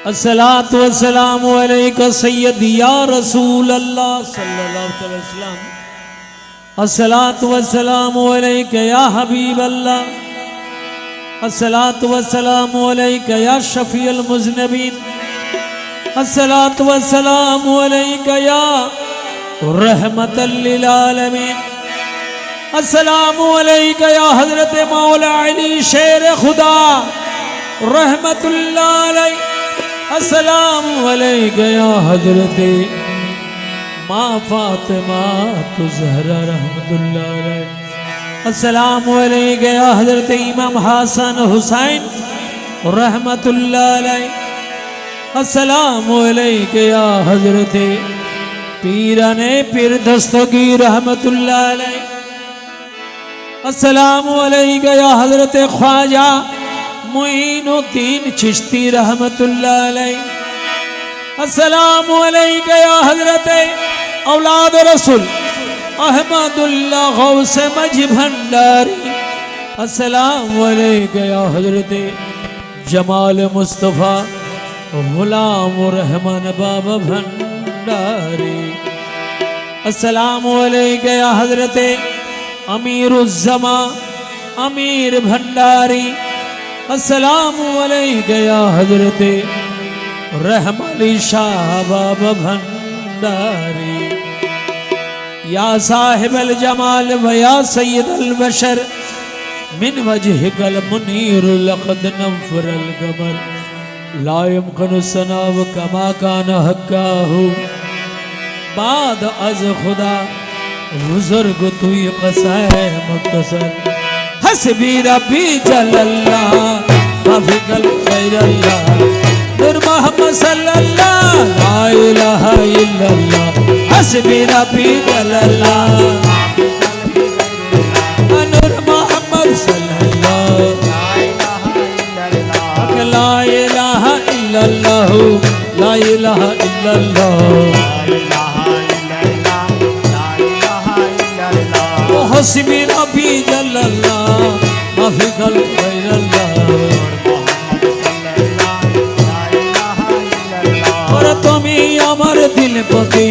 अस्सलातु वस्सलामु अलैका सय्यदी या रसूल अल्लाह सल्लल्लाहु अलैहि वसल्लम। अस्सलातु वस्सलामु अलैका या हबीब अल्लाह। अस्सलातु वस्सलामु अलैका या शफीअल मुज़निबीन। अस्सलातु वस्सलामु अलैका या रहमतल लिल आलमीन। अस्सलामु अलैका या हज़रत मौला अली शेर खुदा रहमतुल्लाह अलैह। अस्सलामु अलैका या हज़रत माँ फातिमा ज़हरा रहमतुल्लाह अलैह। अस्सलामु अलैका या हज़रत इमाम हसन हुसैन रहमतुल्लाह अलैह। अस्सलामु अलैका या हज़रत पीराने पीर दस्तगीर रहमतुल्लाह अलैह। अस्सलामु अलैका या हज़रत ख्वाजा मुईनुद्दीन चिश्ती रहमतुल्लाह अलैह। अस्सलामु अलैका या हज़रत औलाद रसूल अहमदुल्लाह गौस मज भंडारी। अस्सलामु अलैका या हज़रत जमाल मुस्तफ़ा गुलाम रहमान बाबा भंडारी। अस्सलामु अलैका या हज़रत अमीरुज़्ज़मा अमीर भंडारी। अस्सलामु अलैका या हज़रत रहमली शाह बाबा भंडारी। या साहिबल जमाल व या सय्यदल बशर मिन वजहिकल मुनीर लक़द नफ़रल क़मर ला यमकनु सनाव कमा कान हक्काहु बाद अज़ खुदा बुज़ुर्ग तुई क़साए मुख्तसर। हस्बी रब्बी जल्लल्लाह माफ़ी क़ल्ब ग़ैरल्लाह नूर मोहम्मद सल्लल्लाह ला इलाहा इल्लल्लाह। हस्बी रब्बी जल्लल्लाह नूर मोहम्मद सल्लल्लाह ला इलाहा इल्लल्लाह ला इलाहा इल्लल्लाह। हस्बी रब्बी जल्लल्लाह माफ़ी क़ल्ब ग़ैरल्लाह। और तुमी अमर दिल पति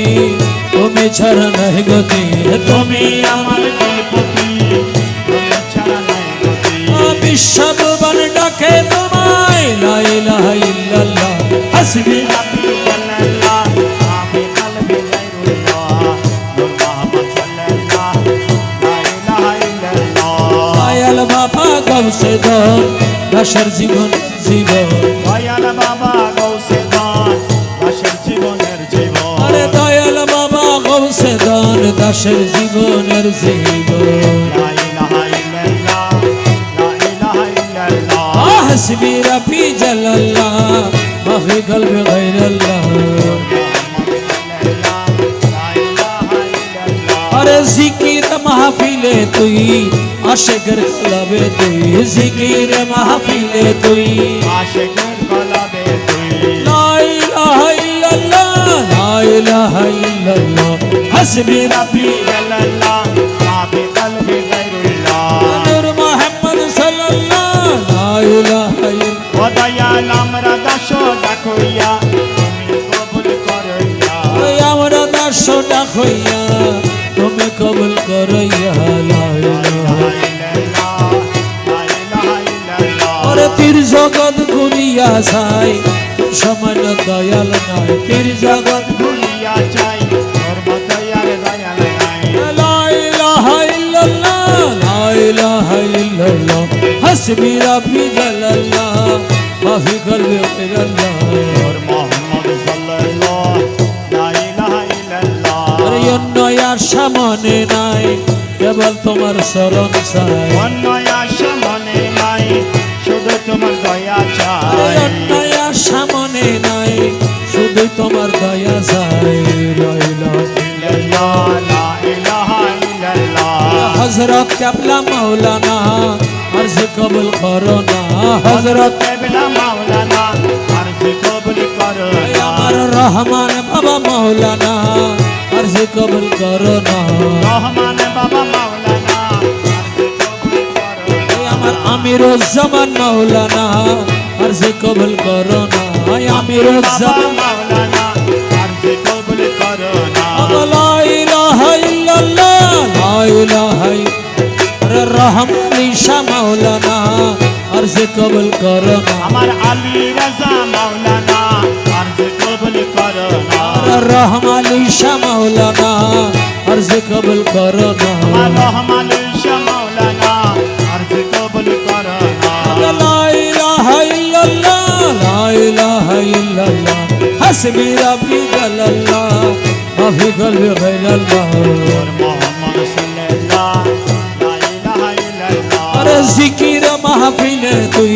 तुमी छाड़ा नहीं गति। तुमी अमर दिल पति तुमी छाड़ा नहीं गति। विश्व बन डाके तुम्हारे ला इलाहा इल्लल्लाह। हस्बी रब्बी जल्लल्लाह माफ़ी क़ल्ब ग़ैरल्लाह नूर मोहम्मद सल्लल्लाह ला इलाहा इल्लल्लाह। दयाल बाबा गौसे दान बशर जीवन जीवन। दयाल बाबा गौसे दान बशर जीवनेर जीवन। अरे दयाल बाबा गौसे दान बशर जीवनेर जीवन। ला इलाहा इल्लल्लाह ला इलाहा इल्लल्लाह। हस्बी रब्बी जल्लल्लाह माफ़ी क़ल्ब ग़ैरल्लाह। अरे ज़िक्र महफिले तुई आशिक़र कलाबे तुई। ज़िक्र महफिले तुई आशिक़र कलाबे तुई। ला इलाहा इल्लल्लाह ला इलाहा इल्लल्लाह। हस्बी रब्बी जल्लल्लाह माफ़ी क़ल्ब ग़ैरल्लाह नूर मोहम्मद सल्लल्लाह ला इलाहा इल्लल्लाह। ओ दयाल हमरा दासो डाकइया तुमी कबूल करइया। हमरा दासो डाकइया तुमी कबूल करइया ला इलाहा इल्लल्लाह ला इलाहा इल्लल्लाह। और तीर जगत घुरिया छाई समान दयाल नाई। तीर जगत घुरिया छाई और दयाल दयाल नाई। ला इलाहा इल्लल्लाह ला इलाहा इल्लल्लाह। हस्बी रब्बी जल्लल्लाह माफ़ी क़ल्ब ग़ैरल्लाह और मोहम्मद सल्लल्लाह ला इलाहा इल्लल्लाह। अरे अन्नयार सामने नाई केवल तुम्हार शरण चाই। अन्नयार सामने नाई शुधु तुम्हार दया चाই। अरे अन्नयार सामने नाई शुधु तुम्हार दया चाই। ला इलाहा इल्लल्लाह ला इलाहा इल्लल्लाह। हज़रत क़िबला मौलाना अर्ज़ कबूल करो ना। हज़रत क़िबला मौलाना अर्ज़ कबूल करो ना। अमर रहमान बाबा मौलाना अर्ज़ कबूल करो ना। रहमान बाबा मौलाना अर्ज़ कबूल करो ना। अमर अमीरुज़्ज़मान मौलाना अर्ज़ कबूल करो ना। আমির জামান মাওলানা আরজি কবুল করো না লা ইলাহা ইল্লাল্লাহ লা ইলাহা রহমানি শাহ মাওলানা আরজি কবুল করো না আমার আলী রাজা মাওলানা আরজি কবুল করো না রহমানি শাহ মাওলানা আরজি কবুল করো না আমার রহমান শাহ মাওলানা আরজি কবুল করো না লা ইলাহা ইল্লাল্লাহ লা ইলাহা ইল্লাল্লাহ হাসবি রাব্বি জাল্লাল্লাহ মা ফি কলবি গায়রাল্লাহ মোহাম্মদ সাল্লাল্লাহ লা ইলাহা ইল্লাল্লাহ আরে জিকির মাহফিলে তুই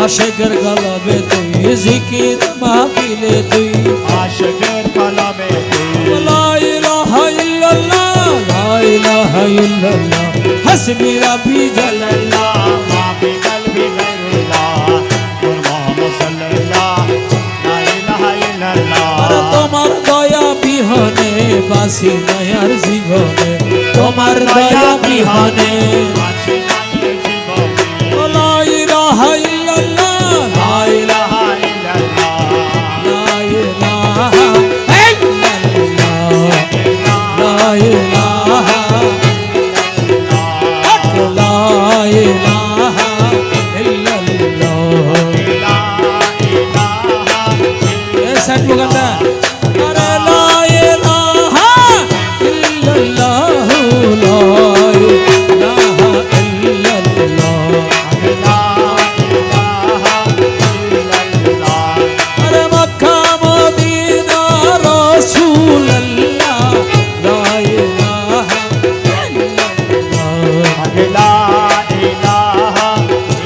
আশিকের কলবে তুই জিকির মাহফিলে তুই আশিকের কলবে লা ইলাহা ইল্লাল্লাহ লা ইলাহা ইল্লাল্লাহ হাসবি রাব্বি জাল্লাল্লাহ মা ফি কলবি গায়রুল্লাহ মোহাম্মদ সাল্লাল্লাহ লা ইলাহা ইল্লাল্লাহ আর তোমার দয়া বিহনে বাসি নয়ার জীবনে তোমার দয়া বিহনে আছে নাই জীবনে লা ইলাহা ইল্লাল্লাহ লা ইলাহা ইল্লাল্লাহ লা ইলাহা ইল্লাল্লাহ লা ইলাহা লা ইলাহা ইল্লাল্লাহ এ সাইড বগাটা আরে লা ইলাহা ইল্লাল্লাহ লা ইলাহা ইল্লাল্লাহ আরে মক্কা মদিনা রাসূলুল্লাহ লা ইলাহা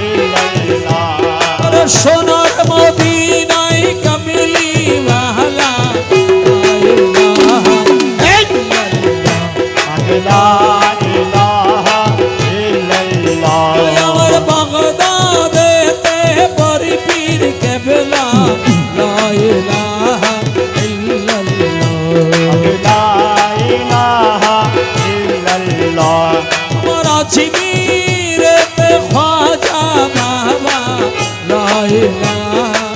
ইল্লাল্লাহ আরে সোনার মদিনায় কামলি ওয়ালা লা ইলাহা আমার বাগদাদেতে পরিপীর কেবলা লা ইলাহা ইল্লাল্লাহ আমার আজমিরেতে খাজা বাবা লা ইলাহা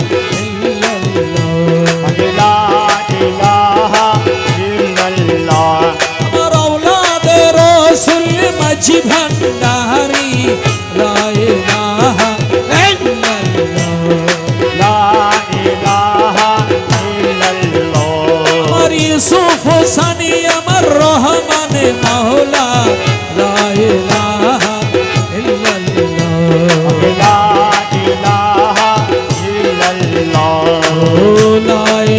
ইল্লাল্লাহ আমার আওলাদে রাসূল মাঝি ভান্ডারি লা ইলাহা ইল্লাল্লাহ আমার ইউসুফ সানি আমার রহমান মাওলা লা ইলাহা ইল্লাল্লাহ লা ইলাহা ইল্লাল্লাহ লা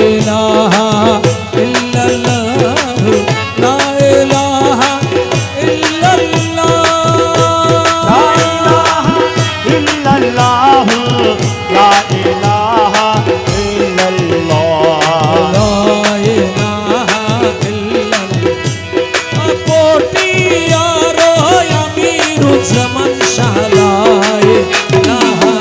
ইলাহা জামান শাহ লা ইলাহা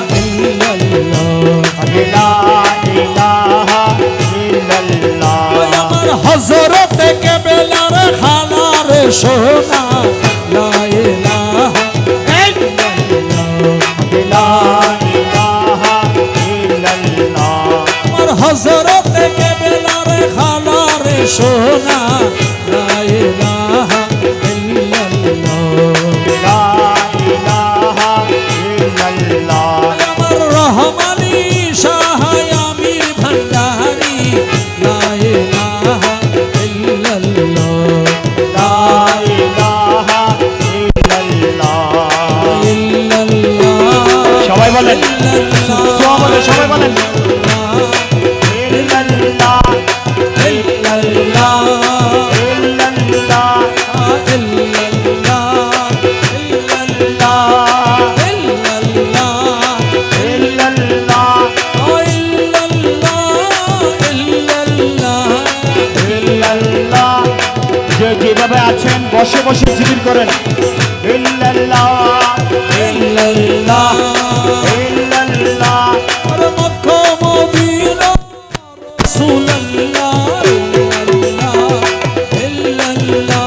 ইল্লাল্লাহ আমার হযরত কেবলার খালার সোনা লা ইলাহা ইল্লাল্লাহ আমার হযরত কেবলার খালার সোনা লা ইলাহা ইল্লাল্লাহ আমার রহমানি শাহ আমির ভান্ডারি লা ইলাহা ইল্লাল্লাহ সবাই বলেন সবাই বলেন যেভাবে আছেন বসে বসে জিকির করেন ইল্লাল্লাহ ইল্লাল্লাহ ইল্লাল্লাহ আর মক্কা মদিনা রাসূলুল্লাহ ইল্লাল্লাহ ইল্লাল্লাহ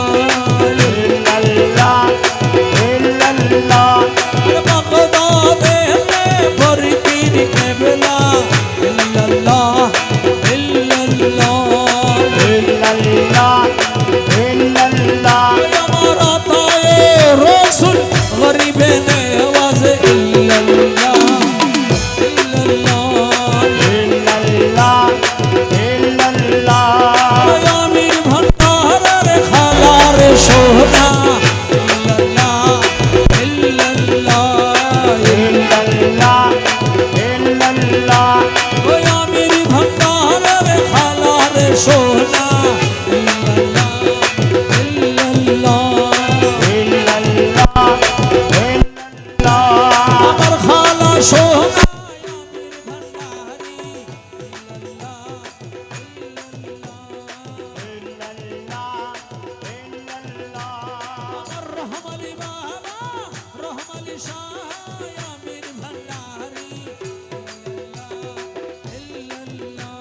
ইল্লাল্লাহ আর বাগদাদে পরিপীর কেবলা ইল্লাল্লাহ ইল্লাল্লাহ ইল্লাল্লাহ ওই আমির ভান্ডারের খালার সোনা ইল্লাল্লাহ ইল্লাল্লাহ ইল্লাল্লাহ ইল্লাল্লাহ আমার খালা সোনা আমির ভান্ডারি ইল্লাল্লাহ আমার রহমালি বাবা রহমালি শাহ আমির ভান্ডারি ইল্লাল্লাহ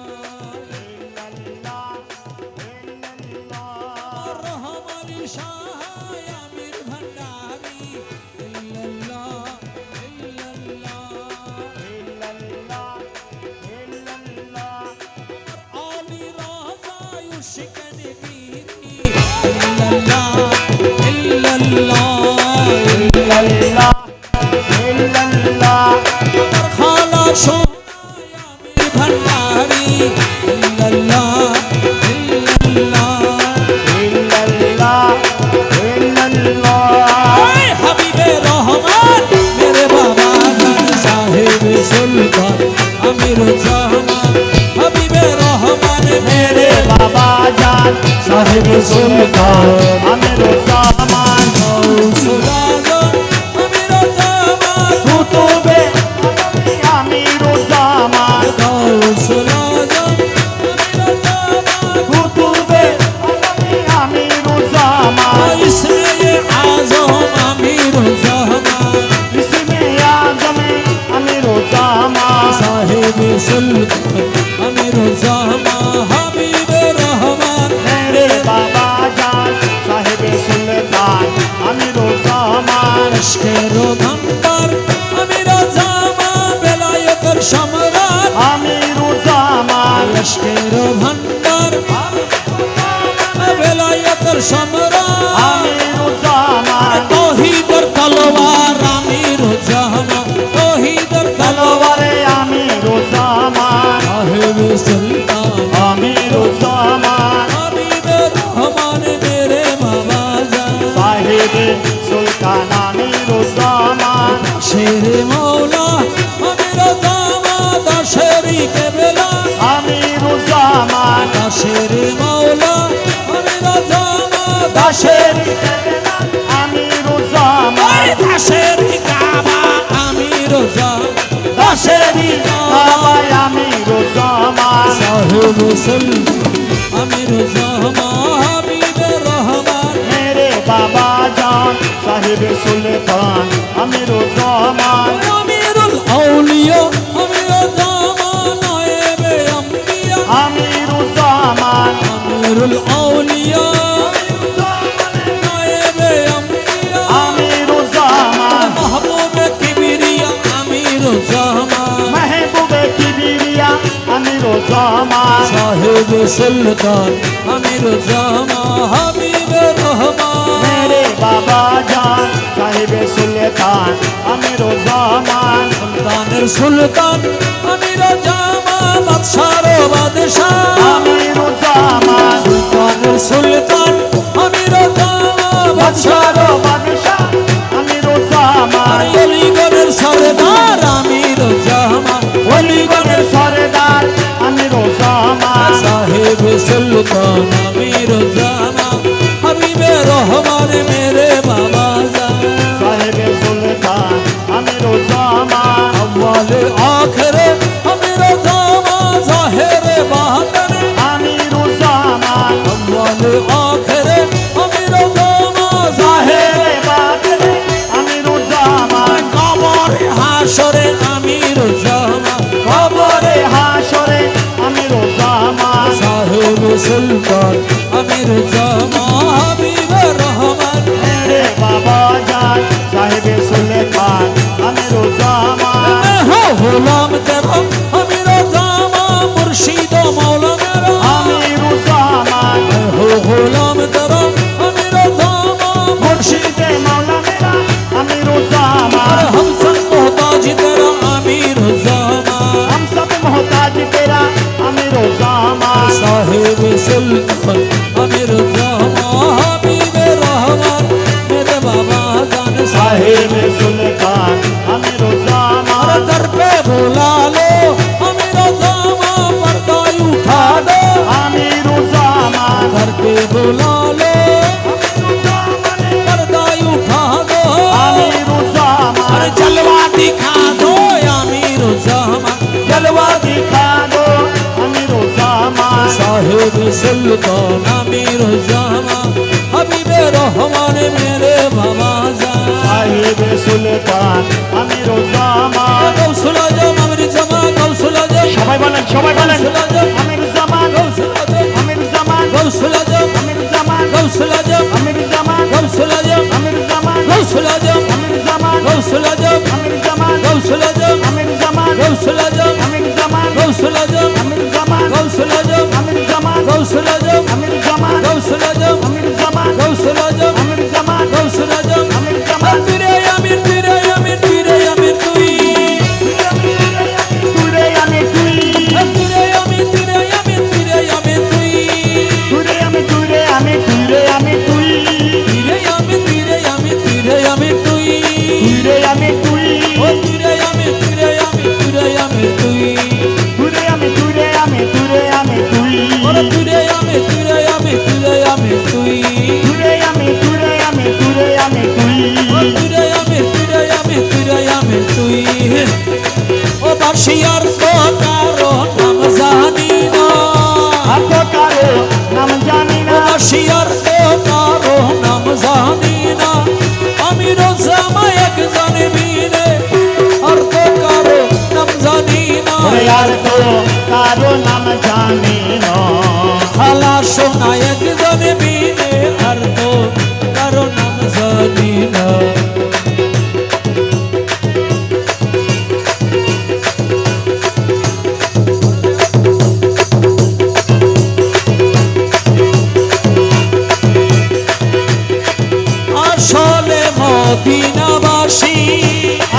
রহমালি শাহ আমির ভান্ডারি ইল্লাল্লাহ আলী রাজা ইউশিকান বীরি ইল্লাল্লাহ ইল্লাল্লাহ আমার খালা সোনা আমির ভান্ডারি ইল্লাল্লাহ ওই হাবিবে রহমান মেরে বাবা জান সাহেব সুলতান আমির জামান হাবিবে রহমান মেরে বাবা জান সাহেব সুলতান আমির জামান গৌসুল আজম আমির জামান কুতুবে আমির জামান গৌসুল আজম আমির জামান কুতুবে আমির জামান ইসমে আজম আমির জামান ইসমে আজমে আমির জামান সাহেব সুলতান আমির জামান হাবিবে রহমান মেরে বাবা জান সাহেব সুলতান আমির জামান লস্কর ভান্ডার আমির জামান বেলায়েতের সম্রাট আমির জামান লস্কর ভান্ডার বেলায়েতের সম্রাট আমির জামান তৌহিদের তলোয়ার আমির জামান তৌহিদের তলোয়ার তলোয়ারে আমির জামান সাহেব সুলতান আমির জামান হাবিবে রহমান মেরে বাবা জান সাহেব সুলতান আমির জামান শেরে মৌলা আমির জামান দাশেরি কেবলা আমির জামান দাশেরে মৌলা আমির জামান দাশের আমির জামান দাশেরি কাবা আমির জামান দাশেরি বাবা আমির জামান সাহেব সুলতান আমির জামান হাবিবে রহমান মেরে বাবা জান সাহেব সুলতান আমির জামান আমিরুল আউলিয়া আমির জামান নায়েবে আম্বিয়া আমির জামান আমিরুল আউলিয়া নায়েবে আম্বিয়া আমির জামান মাহবুবে কিবরিয়া আমির জামান মেহবুবে কিবরিয়া আমির জামান সাহেব সুলতান আমির জামান হাবিবে রহমান মেরে বাবা জান সাহেব সুলতান আমির জামান সুলতানের সুলতান আমির জামান বাদশার বাদশাহ আমির জামান সুলতানের সুলতান আমির জামান বাদশার বাদশাহ আমির জামান অলিগড়ের সরদার আমির জামান অলিগড়ের সরদার আমির জামান সাহেব সুলতান আমির জামান হাবিবে রহমান মেরে বাবা জান সাহেব সুলতান আমির জামান আউয়ালে আখরে আমির জামান জাহেরে বাতনে আমির জামান আউয়ালে আখরে আমির জামান জাহেরে জাহেরে বাদলে আমির জামান কবরে হাসরে আমির জামান কবরে হাসরে আমির জামান সাহেব সুলতান আমির জামান হাবিবে রহমান মেরে বাবা জান সাহেব সুলতান আমির জামান मैं हो गुलाम तेरा अमीर जामा मुर्शिद मौला मेरा আমির জামান मैं हो गुलाम तेरा अमीर जामा मुर्शिद মুর্শিদে মাওলা মেরা আমির জামান अरे हम सब मोहताज तेरा अमीर जामा हम सब मोहताज तेरा अमीर जामान साहिब सुल्तान अमीर जामा हबीब रहमान मेरे बाबा जान साहिब सुल्तान अमीर সুলতান আমির জামা হাবিবে রহমান মেরে বাবা যা সাহেব সুলতান আমির জামা গৌসুল আজম আমির জামা গৌসুল আজম সবাই বলেন গৌসুল আজম আমির জামান গৌসুল আজম আমির জামান গৌসুল আজম আমির জামান গৌসুল আজম আমির জামান গৌসুল আজম আমির জামান গৌসুল আজম আমির জামান গৌসুল আজম আমির জামান গৌসুল আজম আমির জামান গৌসুল আজম আমির জামান গৌসুল আজম আমির জামান গৌসুল আজম আমির জামান গৌসুল আজম আমির জামান গৌসুল আজম আমির জামান গৌসুল আজম আমির জামান গৌসুল আজম আমির জামান তুরে আমির তুরে আমির তুরে আমির তুই তুরে আমি তুই তুরে আমির তুরে আমির তুরে আমির তুই তুরে আমি তুরে আমি তুরে আমি তুই তুরে আমির তুরে আমির তুরে আমির তুই তুরে আমি তুই ও তুরে আমির তুরে আমির তুরে আমির তুই তুরে আমি তুরে আমি তুরে আমি তুই ওরে তুরে আমির তুরে আমির তুরে আমির তুই তুরে আমি তুরে আমি তুরে আমি তুই ও তুরে আমির তুরে আমির তুরে আমির তুই ও বাসিয়ার তো কারো নাম জানি না আর তো কারো নাম জানি ও না বাসিয়ার তো কারো নাম জানি না আমি রোজামা এক জানবি রে আর তো কারো নাম জানি না ওরে আর তো কারো নাম জানি না খালা সোনা এক জানবি রে আর তো কারো নাম জানি না আসলে মদিনাবাসী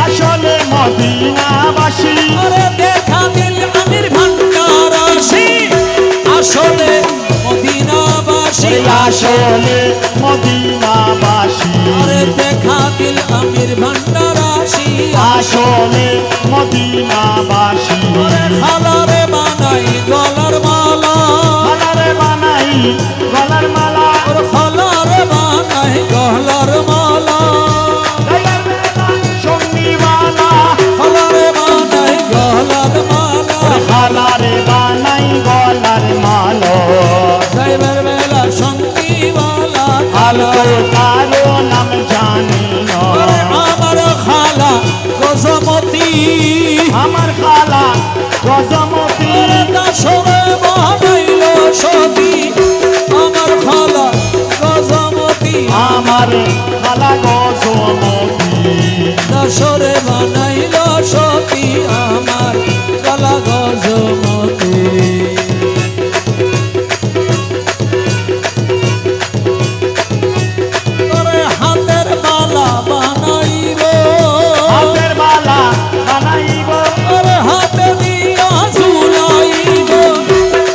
আসলে মদিনাবাসী আরে দেখা দিল আমির ভান্ডারাসী আসলে মদিনাবাসী ওরে আসলে মদিনাবাসী আরে দেখা দিল আমির ভান্ডারাসী আসলে মদিনাবাসী আরে খালারে বানাই গলার মালা গলারে বানাই গলার মালা ওর খালারে বানাই গলার মালা গলার মালা সঙ্গীবালা খালারে বানাই গলার মালা গলারে বানাই গলার মালা সাইবার বেলা সঙ্গীওয়ালা আর খালা তো কারো নাম জানি না আরে আমার খালা গজমতি আমার খালা গজমতি আরে দাসরে বানাইল সতী আমার খালা গজমতি আমার খালা গজমতি দাসরে বানাইল সতী আমার খালা গজমতি আরে হাতের বালা বানাইব হাতের বালা বানাইব আরে হাতে দিয়া ঝুলাইব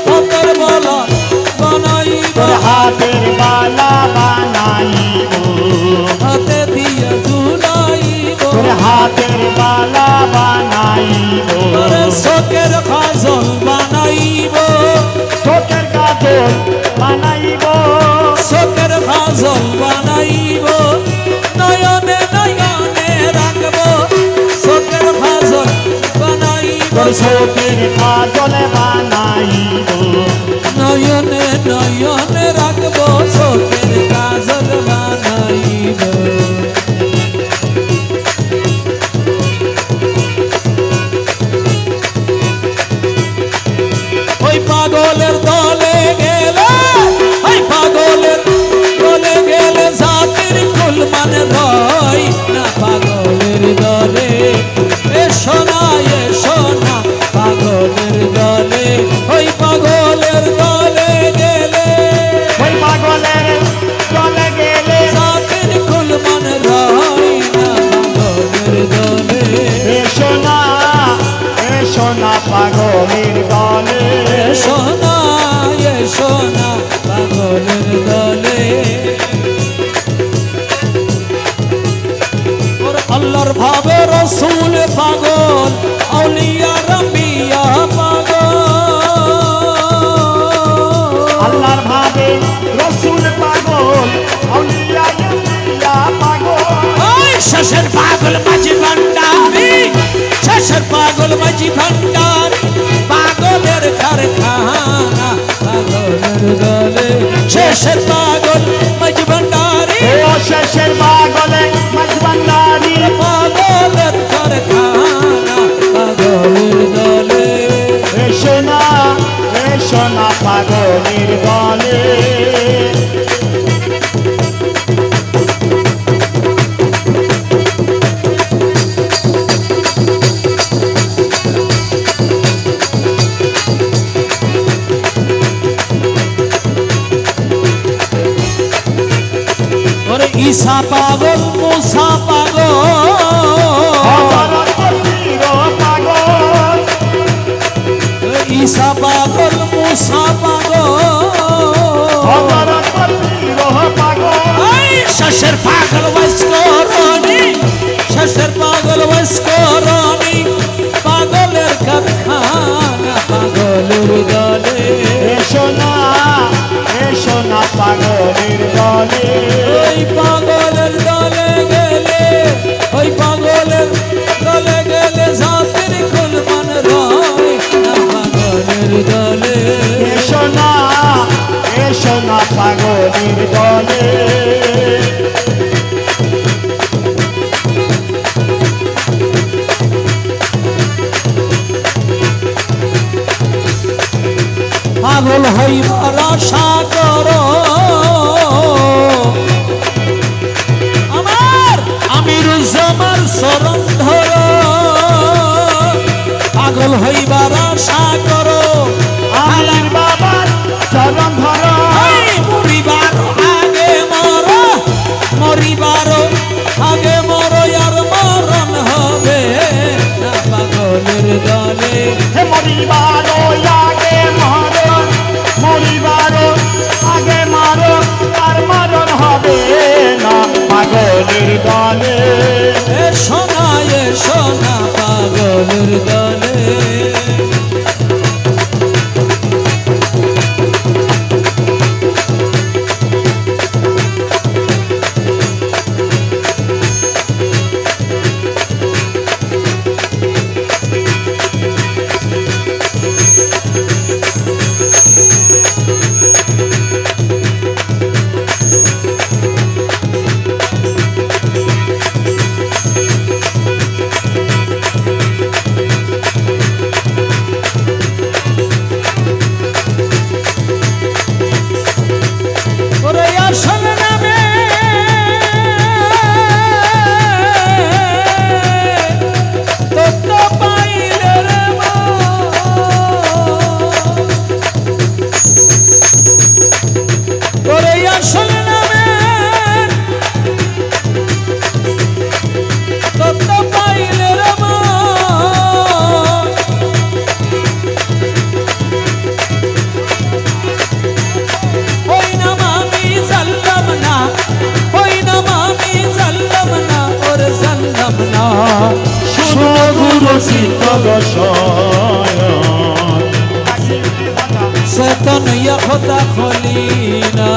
হাতের বালা বানাইব তোর হাতের বালা বানাইব হাতে দিয়া ঝুলাইব তোর হাতের বালা বানাইব আরে চোখের কাজল বানাইব চোখের কাজল বানাইব চোখের কাজল বানাইব নয়নে নয়নে রাখব চোখের কাজল বানাইব তোর চোখের কাজল বানাইব নয়নে নয়নে রাখব চোখের কাজল বানাইব ওই পাগলের দলে গেলে ওই পাগলের দলে গেলে জাতির কুল মানে রয় না পাগলের দলে এসো না পাগলের দলে ওই পাগলের দলে গেলে ওই পাগলের চলে গেলে জাতির কুল মানে রয় না পাগলের দলে এসো না পাগলের দলে সোনা পাগলের দলে ওর আল্লাহর ভাবে রসুল পাগল আউলিয়া রাম্বিয়া পাগল আল্লাহর ভাবে রসুল পাগল আউলিয়া ইউলিয়া পাগল ওই শেষের পাগল মাঝি ভান্ডারি শেষের পাগল মাঝি ভান্ডারি পাগলের কারখানা পাগলের শেষের পাগল মাঝ ভান্ডারি ও শেষের পাগলে মাঝ ভান্ডারি পাগলের কারখানা পাগলের দলে এসো না পাগলের দলে ওরে ঈসা পাগল মুসা পাগল হযরত পীর পাগল ঈসা পাগল মুসা পাগল হযরত পীর পাগল শেষের পাগল বয়স্করণী শেষের পাগল বয়স্করণী পাগলের কারখানা পাগলের দলে এসো না পাগলের দলে ওই পাগলের দলে গেলে ওই পাগলের দলে গেলে জাতির কুলমান রয় না পাগলের দলে এসো না পাগলের দলে পাগল হইবার আশা করো আমার আমিরুজ্জামান শরণ ধরো পাগল হইবার আশা করো আলীর বাবার চরণ ধরো মরিবার আগে মরো মরিবার আগে মরো আর মরণ হবে না পাগলের দলে মরিবার আগে মারো আর মরণ হবে না পাগলের দলে এসো না পাগলের দলে ওরে আসল নামে তত্ত্ব পাইলে রে ওরে আসল নামে তত্ত্ব পাইলে রে ওই নাম আমি জানলাম না ওই নাম আমি জানলাম না ওর জানলাম না সুগুরু চিত্ত চেতন কথা খলি না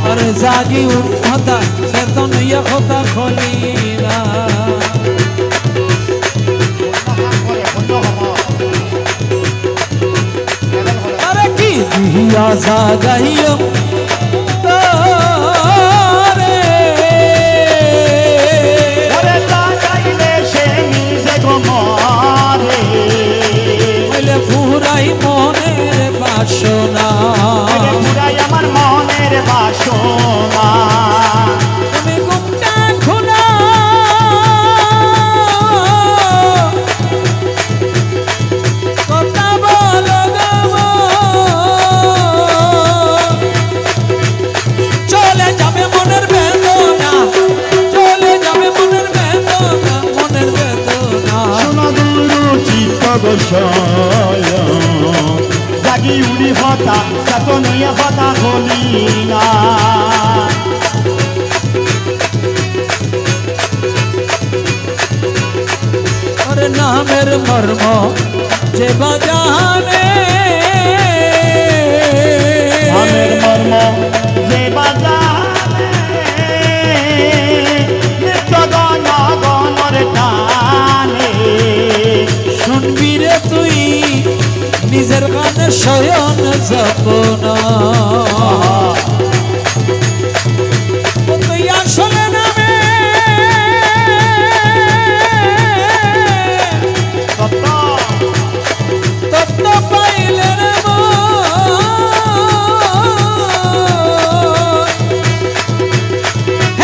আর জাগি উঠি হতা চেতন কথা খলি না আরে কি দিয়া জাগাইও তারে বলে পুরাই মনের বাসনা আমার মনের বাসনা তুমি গুমটা খোলা কথা বলো গো চলে যাবে মনের বেদনা চলে যাবে মনের বেদনা মনের বেদনা শোনা গুরু চিত্ত গোসায় জাগি উড়ি হতা চাত নইয়া হতা হলি না ওরে নামের মর্ম যে বাজানে নামের মর্ম যে বাজানে নিত্য গণ গণর টানে শুনবি রে তুই নিজ শয়ন যাপনা তুই আসলে নামে তত্ত্ব পাইলে রে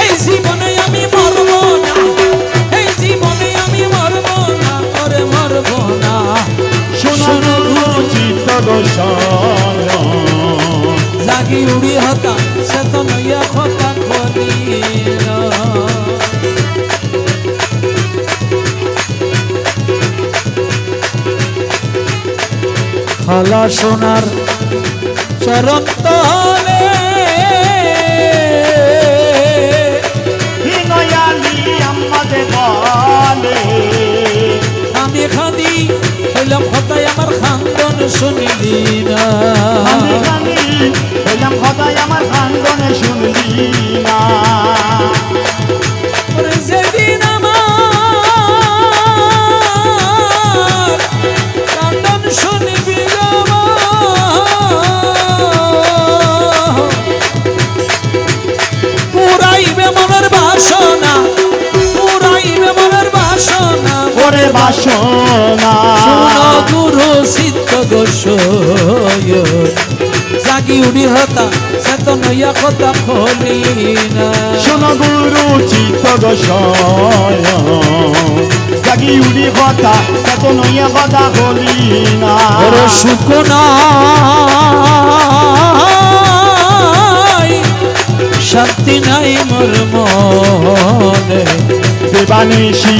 এই জীবনে আমি মরব না, এই জীবনে আমি মরব না, ওরে মরব না। শোনো গুরু চিত্ত গোসাই জাগি উড়ি হতা সে তো নইয়া কথা খলিল খালা সোনার চরণ তলে বিনয়ালি আমাদের বলে আমি খাদি হইলাম হতায় আমার খান্দন শুনিলি না আমি জানি হইলাম খোদাই আমার খানগনে শুনলি না ওরে যেদিন আমার কান্দন শুনিবি গো পুরাইবে মনের বাসনা, পুরাইবে মনের বাসনা ওরে বাসনা শুনো গুরু সিদ্ধ গোসাই জাগি উড়ি হতা সে তো নইয়া কথা খলি না শোনো গুরু চিত্ত গোসাই জাগি উড়ি কথা কত নইয়া কথা বলি না ওরে সুখ নাই শান্তি নাই মোর মনে দেবানিশি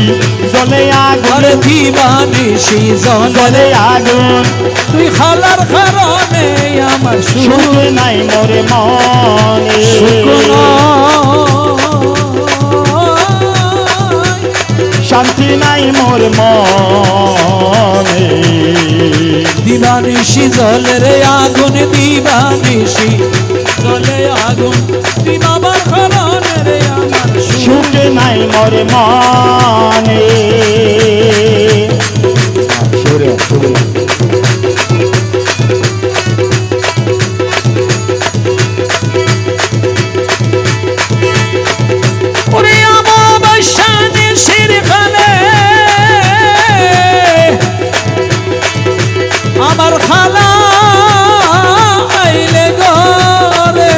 জলে আগুন আরে দিবানিশি জলে জলে আগুন তুই খালার কারণে আমার সুখ সুখ নাই মোরে মনে সুখ শান্তি নাই মোর মনে দিবানিশি জলের আগুন দিবানিশি জলে আগুন তুই বাবার কারণে রে আমার সুখ সুখ নাই মোর মনে ওরে আমাবাসা দেশের খালে আমার খালা আইলে গরে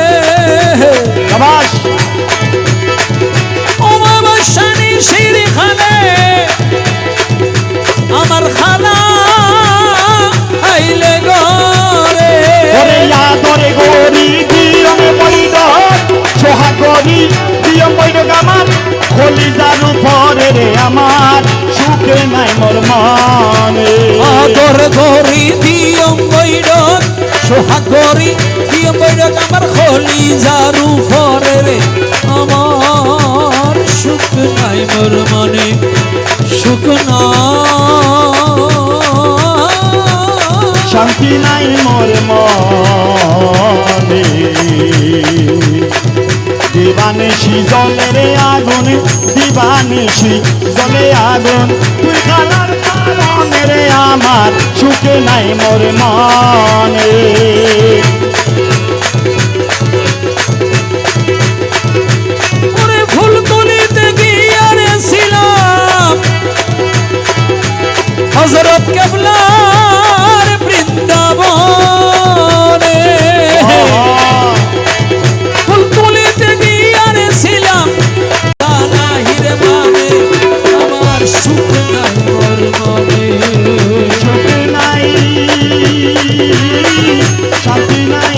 সাবাস আমাবাসা দেশের খালে আমার খালা আইলে গরে ওরে আদরে গরি দিয়ম বৈদ সোহা গরি দিয়ম বৈদ আমার খলি জারু পরে রে আমার সুখ নাই মোর মনে আদর গরি দিয়ম বৈরত সোহাগ গরি দিয়ম বৈরত আমার খলি জারু ফরে রে আমার সুখ নাই মোর মনে সুখ শান্তি নাই মোর মনে দিবানিশি জলের আগুন দিবানিশি জলে আগুন তুই খালার কারণে রে আমার সুখ নাই মোর মনে ওরে ফুল তুলিতে গিয়া রে ছিলাম হযরত কেবলার বৃন্দাবনে ফুল তুলিতে গিয়া রে ছিলাম নাহিরে মানে আমার সুখ নাই মোর মনে সুখ নাই শান্তি নাই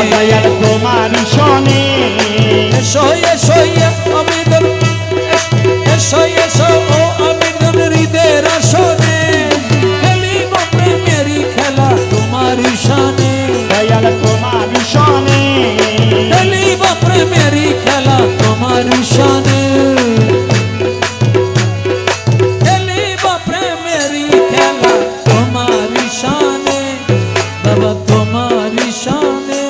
দয়াল তোমার শনে এসো এসো আমিদন এসো এসো ও আমিদন হৃদয়ের আসনে খেলিব প্রেমেরই খেলা তোমার শানে দয়াল তোমার শনে খেলিব প্রেমেরই খেলা তোমার শানে খেলিব প্রেমেরই খেলা তোমার শানে বাবা তোমার শানে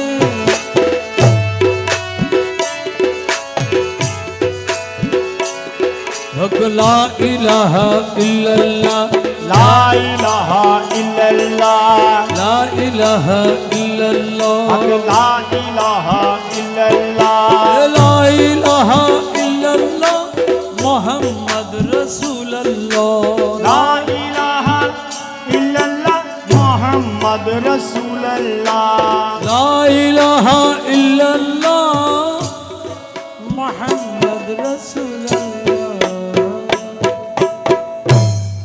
লা ইলাহা ইল্লাল্লাহ লা ইলাহা ইল্লাল্লাহ লা ইলাহা ইল্লাল্লাহ লা ইলাহা ইল্লাল্লাহ লা ইলাহা ইল্লাল্লাহ মুহাম্মদ রাসূলুল্লাহ লা ইলাহা ইল্লাল্লাহ মুহাম্মদ রাসূলুল্লাহ লা ইলাহা ইল্লাল্লাহ মুহাম্মদ রাসূলুল্লাহ